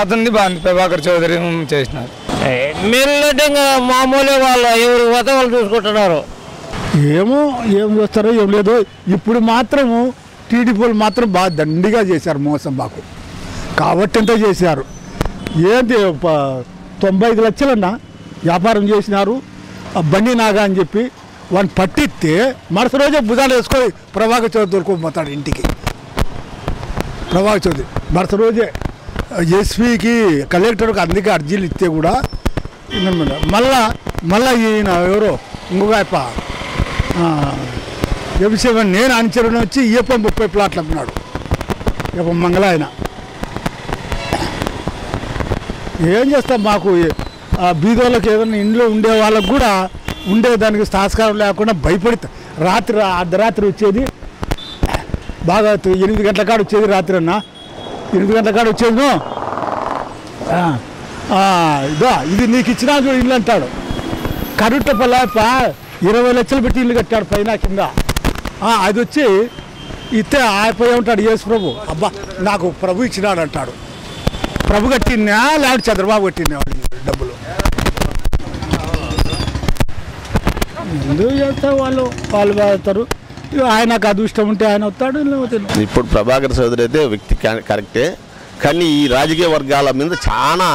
అతనిది బాగుంది, ప్రభాకర్ చౌదరి చేసినారు. ఎమ్మెల్యే మామూలు వాళ్ళు ఎవరు పోతే వాళ్ళు చూసుకుంటున్నారు. ఏం చేస్తారో ఏం లేదో. ఇప్పుడు మాత్రము టీడీపీలు మాత్రం బాగా దండిగా చేశారు మోసం మాకు కాబట్టి ఎంత చేశారు. ఏంటి 95 లక్షలన్నా వ్యాపారం చేసినారు. బండి నాగా అని చెప్పి వాడిని పట్టిస్తే మరుసటి రోజే భుజాలు వేసుకొని ప్రభాకర్ చౌదరి దొరుకుపోతాడు ఇంటికి. ప్రభాకర్ చౌదరి మరుసటి రోజే ఎస్పీకి కలెక్టర్కి అందుకే అర్జీలు ఇస్తే కూడా మళ్ళా ఈయన ఎవరో ఇంకొక ఎబిసేవన్ నేను అంచరణ వచ్చి ఈయప్ప 30 ప్లాట్లు అమ్మినాడు. ఇప్ప మంగళ ఆయన ఏం చేస్తాం. మాకు బీదోళ్ళకి ఏదైనా ఇంట్లో ఉండే వాళ్ళకు కూడా ఉండేదానికి సంస్కారం లేకుండా భయపడి అర్ధరాత్రి వచ్చేది. బాగా 8 గంటల కాడ వచ్చేది. రాత్రి అన్న 8 గంటల కాడ వచ్చేది. ఇదో ఇది నీకు ఇచ్చినా ఇల్లు అంటాడు. కరుట్టపల్ల 20 లక్షలు పెట్టి ఇల్లు కట్టాడు పైన కింద. అది వచ్చి ఇస్తే అయిపోయి ఉంటాడు యేసు ప్రభు. అబ్బా నాకు ప్రభు ఇచ్చినాడు అంటాడు. ప్రభు కట్టినా లేకపోతే చంద్రబాబు కట్టినా డబ్బులు ఎందుకు చేస్తారు వాళ్ళు బాగుతారు. ఆయనకు అదృష్టం ఉంటే ఆయన వస్తాడు. ఇప్పుడు ప్రభాకర్ చౌదరి అయితే వ్యక్తి కరెక్టే, కానీ ఈ రాజకీయ వర్గాల మీద చాలా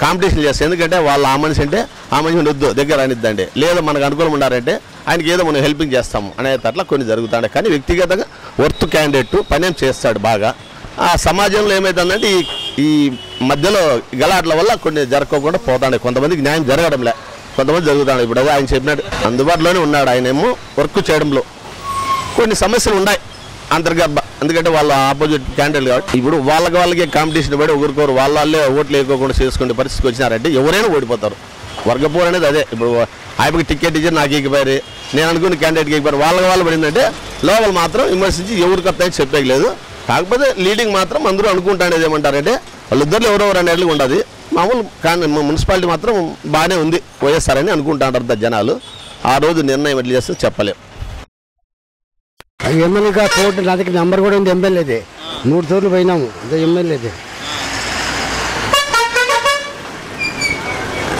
కాంపిటీషన్ చేస్తారు. ఎందుకంటే వాళ్ళు ఆ మనిషి అంటే ఆ మనిషి వద్దు దగ్గర అనిద్దండి, లేదా మనకు అనుకూలం ఉండాలంటే ఆయనకి ఏదో మనం హెల్పింగ్ చేస్తాము అనేది అట్లా కొన్ని జరుగుతాయి. కానీ వ్యక్తిగతంగా వర్త్ క్యాండిడేట్ పనేం చేస్తాడు బాగా. ఆ సమాజంలో ఏమవుతుందంటే ఈ మధ్యలో గలాట్ల వల్ల కొన్ని జరగకుండా పోతాడు. కొంతమందికి న్యాయం జరగడంలే, కొంతమంది జరుగుతాడు. ఇప్పుడు ఆయన చెప్పినట్టు అందుబాటులోనే ఉన్నాడు. ఆయన ఏమో వర్క్ చేయడంలో కొన్ని సమస్యలు ఉన్నాయి అంతర్గర్భ, ఎందుకంటే వాళ్ళ ఆపోజిట్ క్యాండిడేట్ కాబట్టి ఇప్పుడు వాళ్ళకే కాంపిటీషన్ పడి ఒకరికొకరు వాళ్ళే ఓట్లు వేయకోకుండా చేసుకునే పరిస్థితికి వచ్చినారంటే ఎవరైనా ఓడిపోతారు. వర్గపోరు అనేది అదే. ఇప్పుడు ఆయనకి టికెట్ ఇచ్చి నాకు ఎక్కిపోయారు, నేను అనుకున్న క్యాండిడేట్కి ఎక్కిపోయారు, వాళ్ళు పడిందంటే లోపల మాత్రం విమర్శించి ఎవరికి వస్తాయని చెప్పలేదు. కాకపోతే లీడింగ్ మాత్రం అందరూ అనుకుంటానేది ఏమంటారంటే వాళ్ళిద్దరు ఎవరెవరు అనేది ఉండదు. మామూలు కానీ మున్సిపాలిటీ మాత్రం బాగానే ఉంది వైఎస్ఆర్ అని అనుకుంటా ఉంటారు జనాలు. ఆ రోజు నిర్ణయం ఎట్లా చేస్తే చెప్పలేము. ఎమ్మెల్యేగా కోర్టు నా దగ్గర నెంబర్ కూడా ఉంది. ఎమ్మెల్యేది 3 సార్లు పోయినాము. అదే ఎమ్మెల్యేది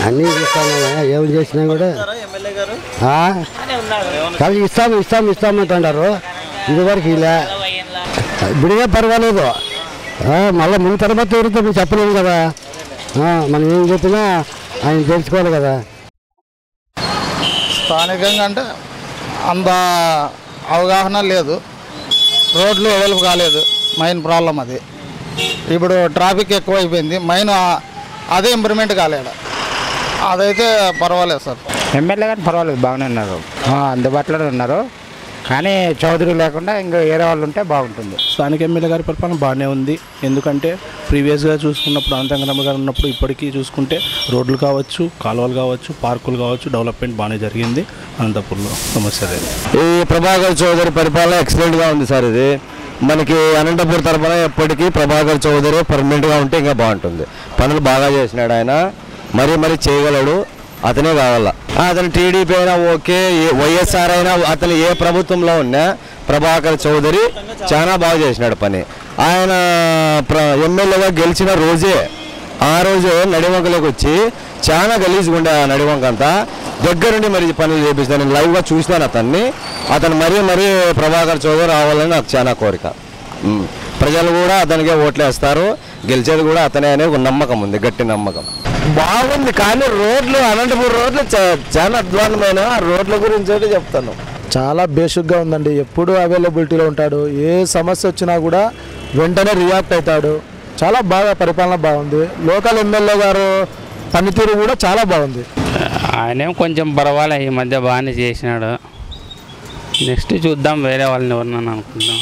అన్నీ చూస్తాము. ఏం చేసినా కూడా కాబట్టి ఇస్తామంటున్నారు. ఇదివరకు ఇలా ఇప్పుడే పర్వాలేదు. మళ్ళీ ముందు తర్వాత ఎవరితో మేము చెప్పలేము కదా. మనం ఏం చెప్పినా ఆయన తెలుసుకోవాలి కదా. స్థానికంగా అంటే అంత అవగాహన లేదు, రోడ్లు అవైలబుల్ కాలేదు. మెయిన్ ప్రాబ్లం అది. ఇప్పుడు ట్రాఫిక్ ఎక్కువైపోయింది. మెయిన్ అదే ఇంప్రూవ్మెంట్ కాలేదు. అదైతే పర్వాలేదు సార్. ఎమ్మెల్యే కానీ పర్వాలేదు, బాగానే ఉన్నారు, అందుబాటులోనే ఉన్నారు. కానీ చౌదరి లేకుండా ఇంకా వేరే వాళ్ళు ఉంటే బాగుంటుంది. స్థానిక ఎమ్మెల్యే గారి పరిపాలన బాగానే ఉంది. ఎందుకంటే ప్రీవియస్గా చూసుకున్నప్పుడు అనంతరంగరామ గారు ఉన్నప్పుడు ఇప్పటికీ చూసుకుంటే రోడ్లు కావచ్చు, కాలువలు కావచ్చు, పార్కులు కావచ్చు, డెవలప్మెంట్ బాగానే జరిగింది అనంతపూర్లో. సమస్య లేదు. ఈ ప్రభాకర్ చౌదరి పరిపాలన ఎక్సలెంట్గా ఉంది సార్. ఇది మనకి అనంతపూర్ తరఫున ఎప్పటికీ ప్రభాకర్ చౌదరి పర్మనెంట్గా ఉంటే ఇంకా బాగుంటుంది. పనులు బాగా చేసినాడు ఆయన, మరీ చేయగలడు. అతనే కావాల. అతను టీడీపీ అయినా ఓకే, వైఎస్ఆర్ అయినా అతను ఏ ప్రభుత్వంలో ఉన్నా ప్రభాకర్ చౌదరి చాలా బాగా చేసినాడు పని. ఆయన ఎమ్మెల్యేగా గెలిచిన రోజే ఆ రోజు నడివంకలోకి వచ్చి చాలా గలీజ్గా ఉండే ఆ నడివంకంతా దగ్గరుండి మరి పనులు చేపిస్తాను. నేను లైవ్గా చూసినాను అతన్ని. అతను మరీ ప్రభాకర్ చౌదరి రావాలని నాకు చాలా కోరిక. ప్రజలు కూడా అతనికే ఓట్లేస్తారు, గెలిచేది కూడా అతనే అనే ఒక నమ్మకం ఉంది, గట్టి నమ్మకం. బాగుంది. కానీ రోడ్లు అనంతపూర్ రోడ్లు చాలా అధ్వానమైన రోడ్ల గురించి అయితే చెప్తాను. చాలా బేసిక్గా ఉందండి. ఎప్పుడు అవైలబిలిటీలో ఉంటాడు. ఏ సమస్య వచ్చినా కూడా వెంటనే రియాక్ట్ అవుతాడు. చాలా బాగా పరిపాలన బాగుంది. లోకల్ ఎమ్మెల్యే గారు పనితీరు కూడా చాలా బాగుంది. ఆయనేం కొంచెం పర్వాలే, ఈ మధ్య బాగానే చేసినాడు. నెక్స్ట్ చూద్దాం వేరే వాళ్ళని ఎవరినని అనుకుందాం.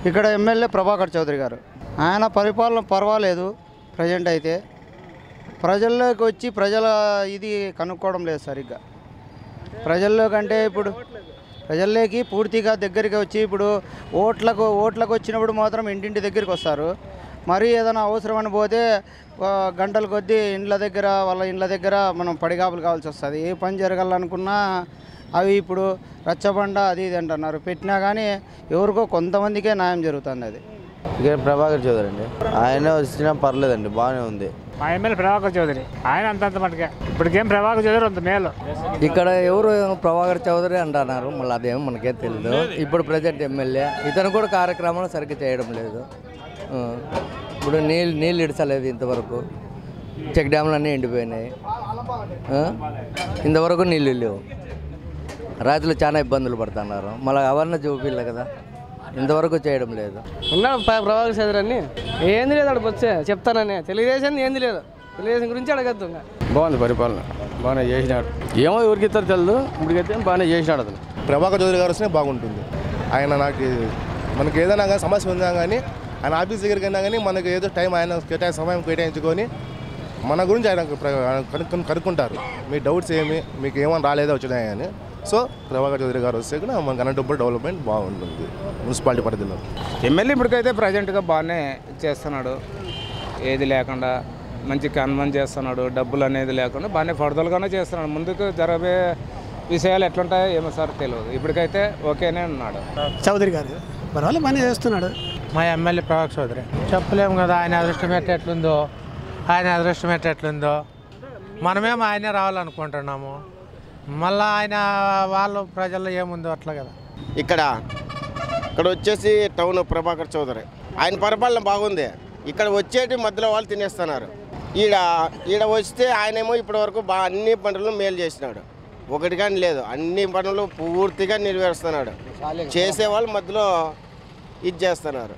ఇక్కడ ఎమ్మెల్యే ప్రభాకర్ చౌదరి గారు. ఆయన పరిపాలన పర్వాలేదు. ప్రజెంట్ అయితే ప్రజల్లోకి వచ్చి ప్రజల ఇది కనుక్కోవడం లేదు సరిగ్గా. ప్రజల్లో కంటే ఇప్పుడు ప్రజల్లోకి పూర్తిగా దగ్గరికి వచ్చి ఇప్పుడు ఓట్లకు వచ్చినప్పుడు మాత్రం ఇంటింటి దగ్గరికి వస్తారు. మరీ ఏదైనా అవసరమని పోతే గంటల కొద్దీ వాళ్ళ ఇండ్ల దగ్గర మనం పడిగాపులు కావాల్సి వస్తుంది. ఏ పని జరగాలనుకున్నా అవి ఇప్పుడు రచ్చబండ అది ఇది అంటున్నారు. పెట్టినా కానీ ఎవరికో కొంతమందికే న్యాయం జరుగుతుంది. అది ఇక్కడ ప్రభాకర్ చౌదరి అండి. ఆయన వచ్చినా పర్లేదండి, బాగానే ఉంది. మా ఎమ్మెల్యే ప్రభాకర్ చౌదరి, ఆయన అంతంత మటుకే. ఇప్పటికేం ప్రభాకర్ చౌదరి అంత మేలు. ఇక్కడ ఎవరు ప్రభాకర్ చౌదరి అంటున్నారు, మళ్ళీ అదేమో మనకే తెలియదు. ఇప్పుడు ప్రజెంట్ ఎమ్మెల్యే ఇతను కూడా కార్యక్రమాలు సరిగ్గా చేయడం లేదు. ఇప్పుడు నీళ్ళు ఇడచలేదు ఇంతవరకు. చెక్ డ్యామ్లు అన్నీ ఎండిపోయినాయి. ఇంతవరకు నీళ్ళు లేవు. రైతులు చాలా ఇబ్బందులు పడుతున్నారు. మళ్ళీ అవన్నీ చూపిల్లే కదా, ఇంతవరకు చేయడం లేదు. ఉన్నాడు ప్రభాకర్ చౌదరి అని ఏంది లేదు అక్కడ వచ్చే చెప్తానని. తెలుగుదేశం ఏంది లేదు, తెలుగుదేశం గురించి అడగద్దు. బాగుంది పరిపాలన, బాగానే చేసినాడు. ఏమో ఎవరికి ఇస్తారు తెలియదు, ఇప్పటికైతే బాగానే చేసినాడు అతను. ప్రభాకర్ చౌదరి గారు వస్తేనే బాగుంటుంది. ఆయన మనకి ఏదైనా కానీ సమస్య ఉందా కానీ ఆయన ఆఫీస్ దగ్గరికి అయినా కానీ మనకి ఏదో టైం ఆయన సమయం కేటాయించుకొని మన గురించి ఆయన కనుక్కుంటారు. మీ డౌట్స్ ఏమి, మీకు ఏమైనా రాలేదా వచ్చినాయి అని. సో ప్రభాకర్ చౌదరి గారు వస్తే కూడా మనకు అనంతపురం డెవలప్మెంట్ బాగుంటుంది మున్సిపాలిటీ పరిధిలో. ఎమ్మెల్యే ఇప్పటికైతే ప్రజెంట్గా బాగానే చేస్తున్నాడు. ఏది లేకుండా మంచి కన్వెన్స్ చేస్తున్నాడు. డబ్బులు అనేది లేకుండా బాగానే పడుదలగానే చేస్తున్నాడు. ముందుకు జరగబోయే విషయాలు ఎట్లుంటాయో ఏమో సార్ తెలియదు. ఇప్పటికైతే ఓకేనే ఉన్నాడు చౌదరి గారు. పర్వాలేదు బాగానే చేస్తున్నాడు. మా ఎమ్మెల్యే ప్రభాకర్ చౌదరి చెప్పలేము కదా, ఆయన అదృష్టం ఎట్లుందో, ఆయన అదృష్టం ఎట్లుందో. మనమేమో ఆయనే రావాలనుకుంటున్నాము. మళ్ళీ ఆయన వాళ్ళు ప్రజల్లో ఏముందో అట్లా కదా. ఇక్కడ వచ్చేసి టౌన్ ప్రభాకర్ చౌదరి ఆయన పరిపాలన బాగుంది. ఇక్కడ వచ్చేటి మధ్యలో వాళ్ళు తినేస్తున్నారు. ఈడ వస్తే ఆయనేమో ఇప్పటివరకు అన్ని పనులు మేలు చేసినాడు. ఒకటి కానీ లేదు, అన్ని పనులు పూర్తిగా నెరవేరుస్తున్నాడు. చేసేవాళ్ళు మధ్యలో ఇది చేస్తున్నారు.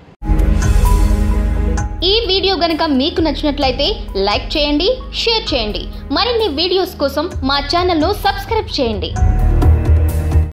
ఈ వీడియో గనుక మీకు నచ్చినట్లయితే లైక్ చేయండి, షేర్ చేయండి. మరిన్ని వీడియోస్ కోసం మా ఛానల్ను సబ్స్క్రైబ్ చేయండి.